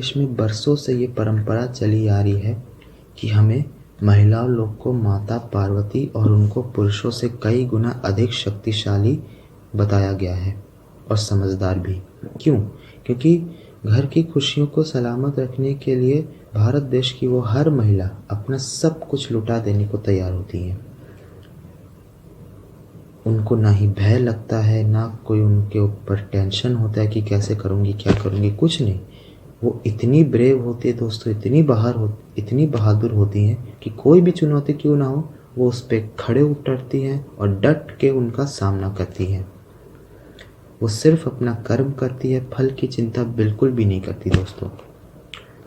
देश में बरसों से ये परंपरा चली आ रही है कि हमें महिला लोग को माता पार्वती और उनको पुरुषों से कई गुना अधिक शक्तिशाली बताया गया है और समझदार भी। क्यों? क्योंकि घर की खुशियों को सलामत रखने के लिए भारत देश की वो हर महिला अपना सब कुछ लुटा देने को तैयार होती है। उनको ना ही भय लगता है, ना कोई उनके ऊपर टेंशन होता है कि कैसे करूँगी, क्या करूँगी, कुछ नहीं। वो इतनी ब्रेव होती है दोस्तों, इतनी बहादुर होती हैं कि कोई भी चुनौती क्यों ना हो, वो उस पर खड़े उतरती हैं और डट के उनका सामना करती हैं। वो सिर्फ अपना कर्म करती है, फल की चिंता बिल्कुल भी नहीं करती दोस्तों।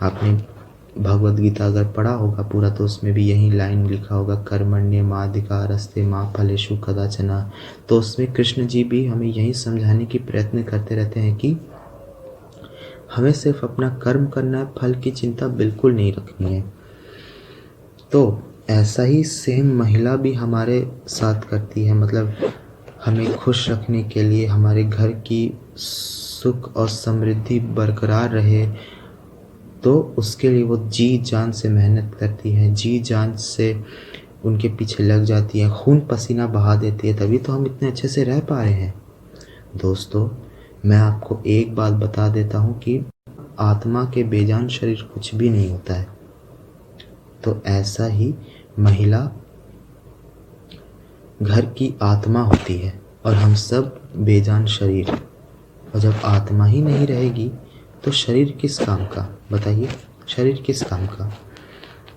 आपने भगवद गीता अगर पढ़ा होगा पूरा तो उसमें भी यही लाइन लिखा होगा, कर्मण्येवाधिकारस्ते मा फलेषु कदाचन। तो उसमें कृष्ण जी भी हमें यही समझाने की प्रयत्न करते रहते हैं कि हमें सिर्फ अपना कर्म करना है, फल की चिंता बिल्कुल नहीं रखनी है। तो ऐसा ही सेम महिला भी हमारे साथ करती है, मतलब हमें खुश रखने के लिए, हमारे घर की सुख और समृद्धि बरकरार रहे, तो उसके लिए वो जी जान से मेहनत करती है, जी जान से उनके पीछे लग जाती है, खून पसीना बहा देती है, तभी तो हम इतने अच्छे से रह पा रहे हैं। दोस्तों, मैं आपको एक बात बता देता हूँ कि आत्मा के बेजान शरीर कुछ भी नहीं होता है। तो ऐसा ही महिला घर की आत्मा होती है और हम सब बेजान शरीर। और जब आत्मा ही नहीं रहेगी तो शरीर किस काम का? बताइए, शरीर किस काम का?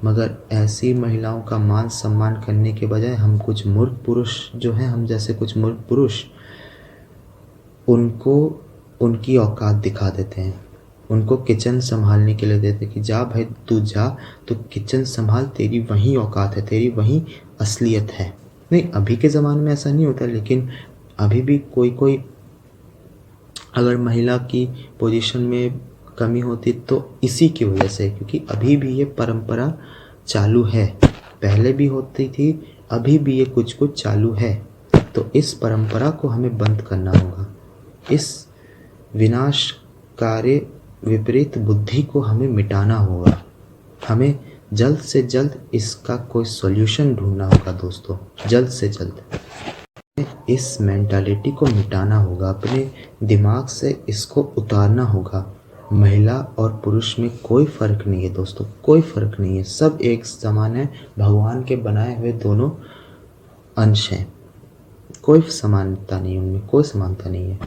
मगर ऐसी महिलाओं का मान सम्मान करने के बजाय हम कुछ मूर्ख पुरुष जो हैं, हम जैसे कुछ मूर्ख पुरुष, उनको उनकी औकात दिखा देते हैं। उनको किचन संभालने के लिए देते कि जा भाई तू जा, तो किचन संभाल, तेरी वही औकात है, तेरी वही असलियत है। नहीं, अभी के ज़माने में ऐसा नहीं होता, लेकिन अभी भी कोई अगर महिला की पोजीशन में कमी होती तो इसी की वजह से, क्योंकि अभी भी ये परंपरा चालू है। पहले भी होती थी, अभी भी ये कुछ कुछ चालू है। तो इस परंपरा को हमें बंद करना होगा। इस विनाशकारी विपरीत बुद्धि को हमें मिटाना होगा। हमें जल्द से जल्द इसका कोई सॉल्यूशन ढूंढना होगा दोस्तों, जल्द से जल्द। इस मेंटालिटी को मिटाना होगा, अपने दिमाग से इसको उतारना होगा। महिला और पुरुष में कोई फ़र्क नहीं है दोस्तों, कोई फ़र्क नहीं है। सब एक समान है, भगवान के बनाए हुए दोनों अंश हैं। कोई समानता नहीं, उनमें कोई समानता नहीं है।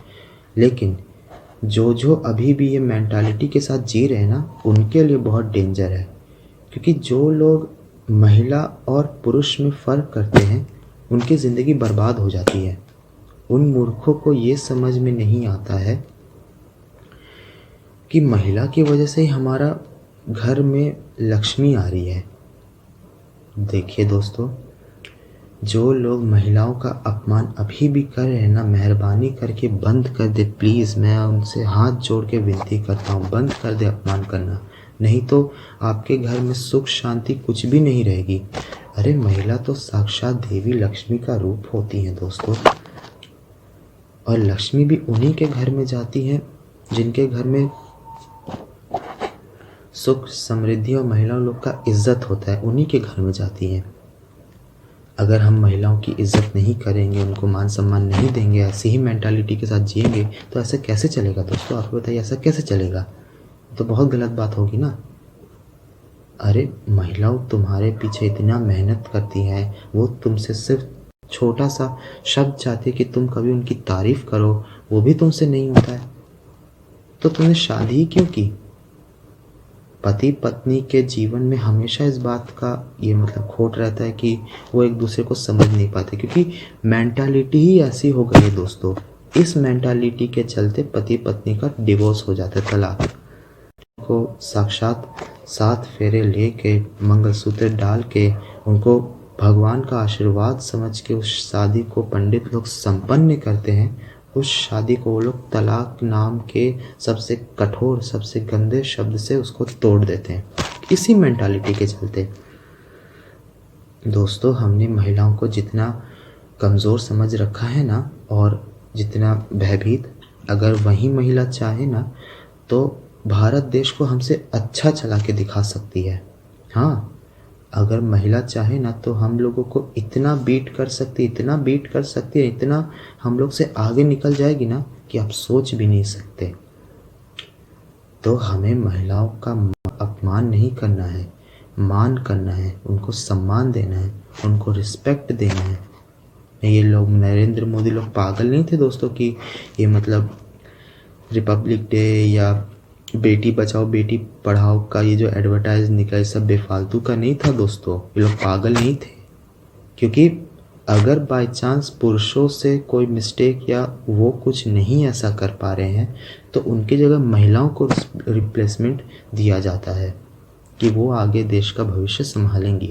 लेकिन जो अभी भी ये मेंटालिटी के साथ जी रहे हैं ना, उनके लिए बहुत डेंजर है। क्योंकि जो लोग महिला और पुरुष में फ़र्क करते हैं, उनकी ज़िंदगी बर्बाद हो जाती है। उन मूर्खों को ये समझ में नहीं आता है कि महिला की वजह से ही हमारा घर में लक्ष्मी आ रही है। देखिए दोस्तों, जो लोग महिलाओं का अपमान अभी भी कर रहे हैं ना, मेहरबानी करके बंद कर दे प्लीज़। मैं उनसे हाथ जोड़ के विनती करता हूँ, बंद कर दे अपमान करना, नहीं तो आपके घर में सुख शांति कुछ भी नहीं रहेगी। अरे महिला तो साक्षात देवी लक्ष्मी का रूप होती हैं दोस्तों, और लक्ष्मी भी उन्हीं के घर में जाती हैं जिनके घर में सुख समृद्धि और महिलाओं लोग का इज्जत होता है, उन्हीं के घर में जाती हैं। अगर हम महिलाओं की इज्जत नहीं करेंगे, उनको मान सम्मान नहीं देंगे, ऐसी ही मेंटालिटी के साथ जिएंगे, तो ऐसा कैसे चलेगा दोस्तों? आप बताइए, ऐसा कैसे चलेगा? तो बहुत गलत बात होगी ना। अरे महिलाओं तुम्हारे पीछे इतना मेहनत करती हैं, वो तुमसे सिर्फ छोटा सा शब्द चाहती है कि तुम कभी उनकी तारीफ़ करो, वो भी तुमसे नहीं होता है। तो तुमने शादी ही क्यों की? पति पत्नी के जीवन में हमेशा इस बात का ये मतलब खोट रहता है कि वो एक दूसरे को समझ नहीं पाते, क्योंकि मेंटालिटी ही ऐसी हो गई है दोस्तों। इस मेंटालिटी के चलते पति पत्नी का डिवोर्स हो जाता है, तलाक। को साक्षात 7 फेरे लेके, मंगलसूत्र डाल के, उनको भगवान का आशीर्वाद समझ के उस शादी को पंडित लोग संपन्न करते हैं। उस शादी को वो लोग तलाक नाम के सबसे कठोर, सबसे गंदे शब्द से उसको तोड़ देते हैं, इसी मेंटालिटी के चलते। दोस्तों, हमने महिलाओं को जितना कमज़ोर समझ रखा है ना, और जितना भयभीत, अगर वही महिला चाहे ना तो भारत देश को हमसे अच्छा चला के दिखा सकती है। हाँ, अगर महिला चाहे ना तो हम लोगों को इतना बीट कर सकती, इतना बीट कर सकती है, इतना हम लोग से आगे निकल जाएगी ना कि आप सोच भी नहीं सकते। तो हमें महिलाओं का अपमान नहीं करना है, मान करना है, उनको सम्मान देना है, उनको रिस्पेक्ट देना है। ये लोग नरेंद्र मोदी लोग पागल नहीं थे दोस्तों कि ये मतलब रिपब्लिक डे या बेटी बचाओ बेटी पढ़ाओ का ये जो एडवर्टाइज निकला, सब बेफालतू का नहीं था दोस्तों। ये लोग पागल नहीं थे, क्योंकि अगर बाय चांस पुरुषों से कोई मिस्टेक या वो कुछ नहीं ऐसा कर पा रहे हैं तो उनकी जगह महिलाओं को रिप्लेसमेंट दिया जाता है कि वो आगे देश का भविष्य संभालेंगी।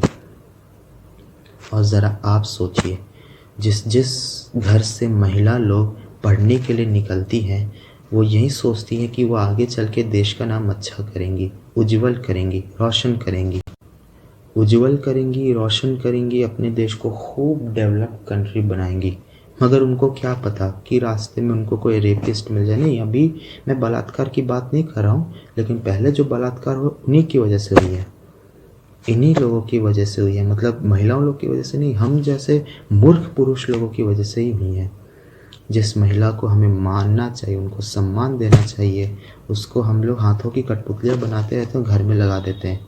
और ज़रा आप सोचिए, जिस घर से महिला लोग पढ़ने के लिए निकलती हैं वो यही सोचती हैं कि वो आगे चल के देश का नाम अच्छा करेंगी, उज्जवल करेंगी, रोशन करेंगी, रोशन करेंगी, अपने देश को खूब डेवलप कंट्री बनाएंगी। मगर उनको क्या पता कि रास्ते में उनको कोई रेपिस्ट मिल जाए। नहीं, अभी मैं बलात्कार की बात नहीं कर रहा हूँ, लेकिन पहले जो बलात्कार हुआ उन्हीं की वजह से हुई है, इन्हीं लोगों की वजह से हुई है, मतलब महिलाओं लोग की वजह से नहीं, हम जैसे मूर्ख पुरुष लोगों की वजह से ही हुई है। जिस महिला को हमें मानना चाहिए, उनको सम्मान देना चाहिए, उसको हम लोग हाथों की कठपुतलियाँ बनाते रहते हैं, घर में लगा देते हैं।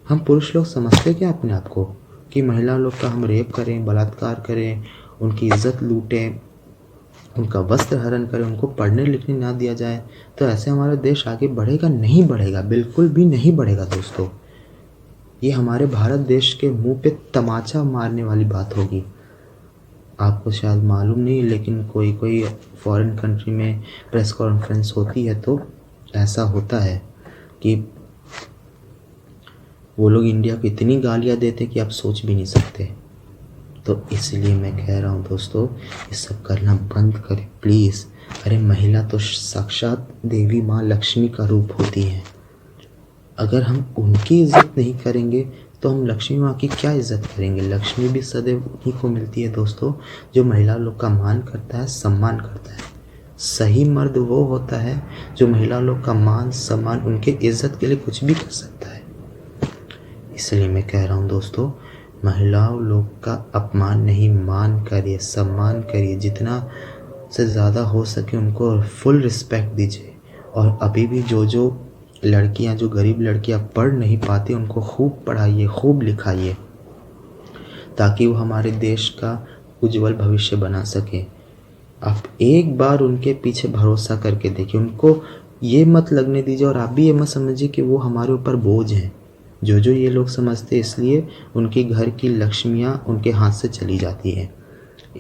हम पुरुष लोग समझते क्या अपने आप को कि महिला लोग का हम रेप करें, बलात्कार करें, उनकी इज्जत लूटें, उनका वस्त्र हरण करें, उनको पढ़ने लिखने ना दिया जाए, तो ऐसे हमारा देश आगे बढ़ेगा? नहीं बढ़ेगा, बिल्कुल भी नहीं बढ़ेगा दोस्तों। ये हमारे भारत देश के मुंह पे तमाचा मारने वाली बात होगी। आपको शायद मालूम नहीं, लेकिन कोई कोई फॉरेन कंट्री में प्रेस कॉन्फ्रेंस होती है तो ऐसा होता है कि वो लोग इंडिया को इतनी गालियाँ देते कि आप सोच भी नहीं सकते। तो इसलिए मैं कह रहा हूँ दोस्तों, ये सब करना बंद करें प्लीज़। अरे महिला तो साक्षात देवी माँ लक्ष्मी का रूप होती है। अगर हम उनकी इज्जत नहीं करेंगे तो हम लक्ष्मी माँ की क्या इज्जत करेंगे? लक्ष्मी भी सदैव उन्हीं को मिलती है दोस्तों जो महिला लोग का मान करता है, सम्मान करता है। सही मर्द वो होता है जो महिला लोग का मान सम्मान, उनके इज्जत के लिए कुछ भी कर सकता है। इसलिए मैं कह रहा हूँ दोस्तों, महिलाओं लोग का अपमान नहीं, मान करिए, सम्मान करिए, जितना से ज़्यादा हो सके उनको फुल रिस्पेक्ट दीजिए। और अभी भी जो लड़कियां, जो गरीब लड़कियां पढ़ नहीं पाती, उनको खूब पढ़ाइए, खूब लिखाइए, ताकि वो हमारे देश का उज्जवल भविष्य बना सके। आप एक बार उनके पीछे भरोसा करके देखिए, उनको ये मत लगने दीजिए और आप भी ये मत समझिए कि वो हमारे ऊपर बोझ हैं। जो ये लोग समझते, इसलिए उनके घर की लक्ष्मियाँ उनके हाथ से चली जाती हैं।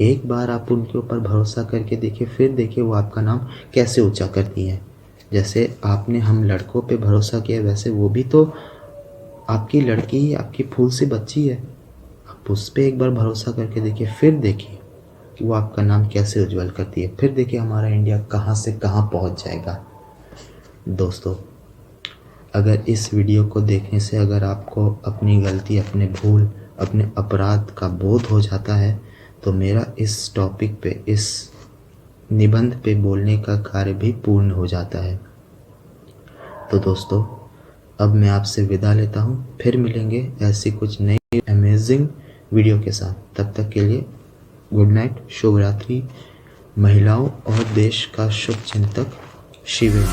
एक बार आप उनके ऊपर भरोसा करके देखिए, फिर देखिए वो आपका नाम कैसे ऊंचा करती हैं। जैसे आपने हम लड़कों पे भरोसा किया, वैसे वो भी तो आपकी लड़की ही, आपकी फूल सी बच्ची है। आप उस पर एक बार भरोसा करके देखिए, फिर देखिए कि वो आपका नाम कैसे उज्जवल करती है। फिर देखिए हमारा इंडिया कहाँ से कहाँ पहुँच जाएगा। दोस्तों, अगर इस वीडियो को देखने से अगर आपको अपनी गलती, अपने भूल, अपने अपराध का बोध हो जाता है तो मेरा इस टॉपिक पे, इस निबंध पे बोलने का कार्य भी पूर्ण हो जाता है। तो दोस्तों, अब मैं आपसे विदा लेता हूँ, फिर मिलेंगे ऐसी कुछ नई अमेजिंग वीडियो के साथ। तब तक के लिए गुड नाइट, शुभ रात्रि। महिलाओं और देश का शुभ चिंतक शिवे।